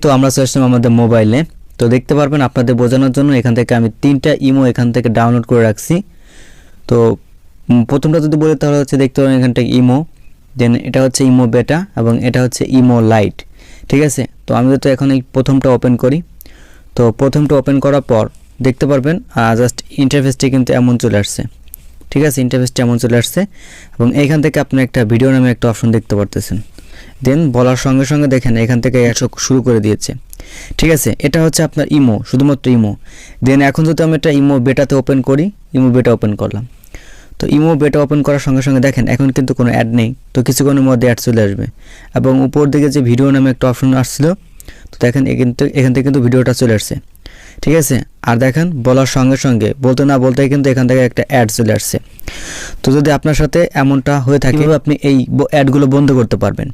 তো আমরা চলে আসলাম আমাদের মোবাইলে। তো দেখতে পারবেন আপনাদের বোঝানোর জন্য এখান থেকে আমি 3টা ইমো এখান থেকে ডাউনলোড করে রাখছি। তো প্রথমটা যদি বলি তাহলে হচ্ছে দেখতে পাবেন এখান থেকে ইমো, দেন এটা হচ্ছে ইমো বেটা এবং এটা হচ্ছে ইমো লাইট। ঠিক আছে, তো আমি তো এখন এই প্রথমটা ওপেন করি। তো প্রথমটা ওপেন করার পর দেখতে পারবেন জাস্ট ইন্টারফেসটি কিন্তু এমন চলে আসছে। ঠিক আছে, ইন্টারফেসটি এমন চলে আসছে এবং এইখান থেকে আপনি একটা ভিডিও নামে একটা অপশন দেখতে পারতেছেন। দেন বলার সঙ্গে সঙ্গে দেখেন এখান থেকে শুরু করে দিয়েছে। ঠিক আছে, এটা হচ্ছে আপনার ইমো, শুধুমাত্র ইমো। দেন এখন যদি আমি এটা ইমো বেটাতে ওপেন করি, ইমো বেটা ওপেন করলাম। তো ইমো বেটা ওপেন করার সঙ্গে সঙ্গে দেখেন এখন কিন্তু কোনো অ্যাড নেই। তো কিছুক্ষণের মধ্যে অ্যাড চলে আসবে এবং উপর দিকে যে ভিডিও নামে একটা অপশন আসছিল, তো দেখেন এখান থেকে কিন্তু ভিডিওটা চলে আসছে। ঠিক আছে, আর দেখেন বলার সঙ্গে সঙ্গে বলতে না বলতে কিন্তু এখান থেকে একটা অ্যাড চলে আসছে। তো যদি আপনার সাথে এমনটা হয়ে থাকে আপনি এই অ্যাডগুলো বন্ধ করতে পারবেন।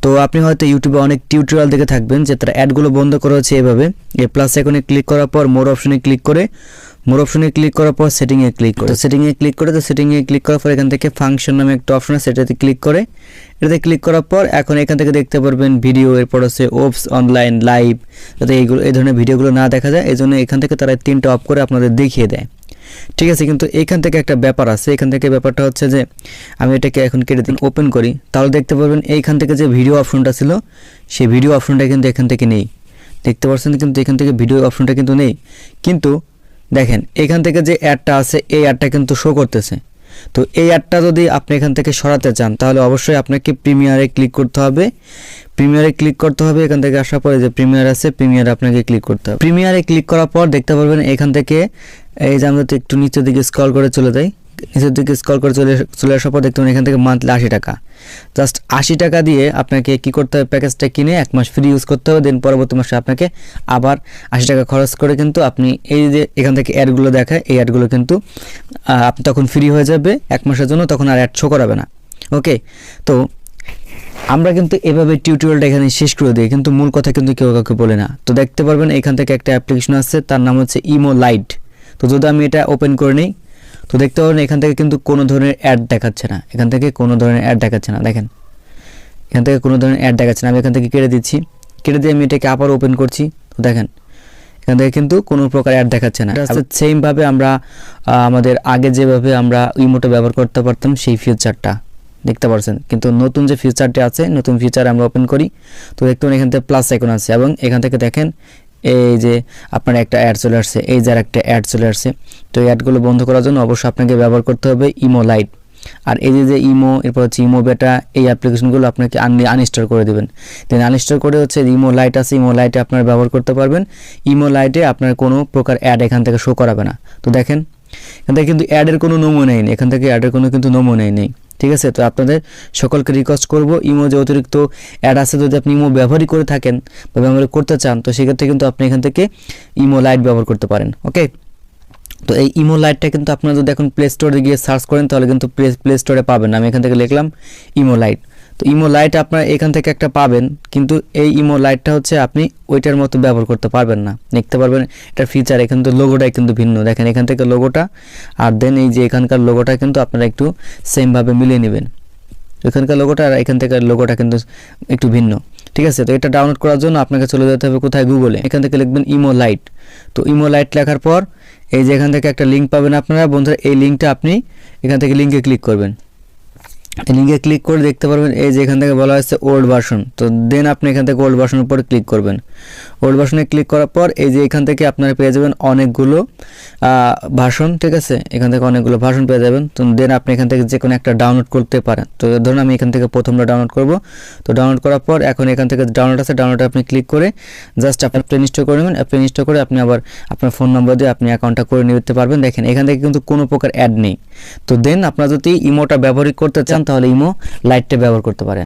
তো আপনি হয়তো ইউটিউবে অনেক টিউটোরিয়াল দেখে থাকবেন যে তারা অ্যাডগুলো বন্ধ করা হচ্ছে এভাবে, এই প্লাস আইকনে ক্লিক করার পর মোর অপশনে ক্লিক করার পর সেটিংয়ে ক্লিক করে, তো সেটিংয়ে ক্লিক করার পর এখান থেকে ফাংশন নামে একটা অপশন আছে, এটাতে ক্লিক করে, এটাতে ক্লিক করার পর এখন এখান থেকে দেখতে পারবেন ভিডিও, এরপর আছে ওপস অনলাইন লাইভ, যাতে এই ধরনের ভিডিওগুলো না দেখা যায় এই জন্য এখান থেকে তারা 3টা অফ করে আপনাদের দেখিয়ে দেয়। ঠিক আছে, কিন্তু এখান থেকে একটা ব্যাপার আছে। এখান থেকে ব্যাপারটা হচ্ছে যে আমি এটাকে এখন কেটে দিন ওপেন করি, তাহলে দেখতে পারবেন এইখান থেকে যে ভিডিও অপশনটা ছিল সেই ভিডিও অপশনটা কিন্তু এখান থেকে নেই। দেখতে পাচ্ছেন কিন্তু এখান থেকে ভিডিও অপশনটা কিন্তু নেই, কিন্তু দেখেন এখান থেকে যে অ্যাডটা আছে এই অ্যাডটা কিন্তু শো করতেছে। তো এই অ্যাডটা যদি আপনি এখান থেকে সরাতে চান তাহলে অবশ্যই আপনাকে প্রিমিয়ারে ক্লিক করতে হবে। এখান থেকে আসার পরে যে প্রিমিয়ার আছে, প্রিমিয়ারে আপনাকে ক্লিক করতে হবে। প্রিমিয়ারে ক্লিক করার পর দেখতে পারবেন এখান থেকে এই যে আমরা একটু নিচের দিকে স্ক্রল করে চলে যাই, চলে আসার পর দেখতে পাবেন এখান থেকে মান্থলি 80 টাকা, জাস্ট 80 টাকা দিয়ে আপনাকে কি করতে হবে, প্যাকেজটা কিনে 1 মাস ফ্রি ইউজ করতে হবে। দেন পরবর্তী মাসে আপনাকে আবার 80 টাকা খরচ করে কিন্তু আপনি এই যে এখান থেকে অ্যাডগুলো দেখায় এই অ্যাডগুলো কিন্তু আপনি তখন ফ্রি হয়ে যাবে 1 মাসের জন্য, তখন আর অ্যাড শো করাবে না। ওকে, তো আমরা কিন্তু এভাবে টিউটোরিয়ালটা এখানে শেষ করে দিই, কিন্তু মূল কথা কিন্তু কেউ কাউকে বলে না। তো দেখতে পারবেন এখান থেকে একটা অ্যাপ্লিকেশন আছে, তার নাম হচ্ছে ইমো লাইট। তো যদি আমি এটা ওপেন করে নিই তো দেখতে পাবেন এখান থেকে কিন্তু কোনো ধরনের অ্যাড দেখাচ্ছে না, দেখেন এখান থেকে কোনো ধরনের অ্যাড দেখাচ্ছে না। আমি এখান থেকে কেটে দিচ্ছি, কেটে দিয়ে আমি এটাকে আবার ওপেন করছি। তো দেখেন এখান থেকে কিন্তু কোনো প্রকার অ্যাড দেখাচ্ছে না। সেমভাবে আমরা আমাদের আগে যেভাবে আমরা ইমোটা ব্যবহার করতে পারতাম সেই ফিচারটা দেখতে পাচ্ছেন, কিন্তু নতুন যে ফিচারটি আছে, নতুন ফিচার আমরা ওপেন করি তো দেখতে পাবেন এখান থেকে প্লাস আইকন আছে এবং এখান থেকে দেখেন এই যে আপনার একটা অ্যাড চলে আসছে, এই যে একটা অ্যাড চলে আসছে। তো এই অ্যাডগুলো বন্ধ করার জন্য অবশ্যই আপনাকে ব্যবহার করতে হবে ইমো লাইট। আর এই যে ইমো, এরপর হচ্ছে ইমো বেটা, এই অ্যাপ্লিকেশনগুলো আপনাকে আনইনস্টল করে দেবেন। দেন আনইনস্টল করে হচ্ছে ইমো লাইট আছে, ইমো লাইটে আপনারা ব্যবহার করতে পারবেন। ইমো লাইটে আপনার কোনো প্রকার অ্যাড এখান থেকে শো করাবে না। তো দেখেন এখান থেকে কিন্তু অ্যাডের কোনো নমুনাই নেই, এখান থেকে অ্যাডের কোনো কিন্তু নমুনাই নেই। ঠিক আছে, তো আপনাদের সকলকে রিকোয়েস্ট করব ইমো যে অতিরিক্ত অ্যাড আছে যদি আপনি ইমো ব্যবহারই করে থাকেন বা ব্যবহার করতে চান তো সেক্ষেত্রে কিন্তু আপনি এখান থেকে ইমো লাইট ব্যবহার করতে পারেন। ওকে, তো এই ইমো লাইটটা কিন্তু আপনারা যদি এখন প্লে স্টোরে গিয়ে সার্চ করেন তাহলে কিন্তু প্লে স্টোরে পাবেন। আমি এখান থেকে লিখলাম ইমো লাইট। তো ইমো লাইট আপনারা এখান থেকে একটা পাবেন, কিন্তু এই ইমো লাইটটা হচ্ছে আপনি ওইটার মতো ব্যবহার করতে পারবেন না। দেখতে পারবেন এটার ফিচার এখান থেকে লোগোটাই কিন্তু ভিন্ন, দেখেন এখান থেকে লোগোটা আর দেন এই যে এখানকার লোগোটা কিন্তু আপনারা একটু সেমভাবে মিলিয়ে নেবেন। এখানকার লোগোটা আর এখান থেকে লোগোটা কিন্তু একটু ভিন্ন। ঠিক আছে, তো এটা ডাউনলোড করার জন্য আপনাকে চলে যেতে হবে কোথায়, গুগলে। এখান থেকে লিখবেন ইমো লাইট। তো ইমো লাইট লেখার পর এই যে এখান থেকে একটা লিঙ্ক পাবেন আপনারা বন্ধুরা, এই লিঙ্কটা আপনি এখান থেকে লিঙ্কে ক্লিক করবেন। লিঙ্কে ক্লিক করে দেখতে পারবেন এই যে এখান থেকে বলা হয়েছে ওল্ড ভার্সন। তো দেন আপনি এখান থেকে ওল্ড ভার্সনের উপর ক্লিক করবেন। ওল্ড ভার্সনে ক্লিক করার পর এই যে এখান থেকে আপনারা পেয়ে যাবেন অনেকগুলো ভার্সন। ঠিক আছে, এখান থেকে অনেকগুলো ভার্সন পেয়ে যাবেন। তো দেন আপনি এখান থেকে যে কোনো একটা ডাউনলোড করতে পারেন। তো ধরুন আমি এখান থেকে প্রথমটা ডাউনলোড করব। তো ডাউনলোড করার পর এখন এখান থেকে ডাউনলোড আছে, ডাউনলোডে আপনি ক্লিক করে জাস্ট আপনি অ্যাপটা ইনস্টল করে নেবেন। অ্যাপটা ইনস্টল করে আপনি আবার আপনার ফোন নম্বর দিয়ে আপনি অ্যাকাউন্টটা করে নিতে পারবেন। দেখেন এখান থেকে কিন্তু কোনো প্রকার অ্যাড নেই। তো দেন আপনারা যদি ইমোটা ব্যবহার করতে চান তাহলে ইমো লাইটটা ব্যবহার করতে পারেন।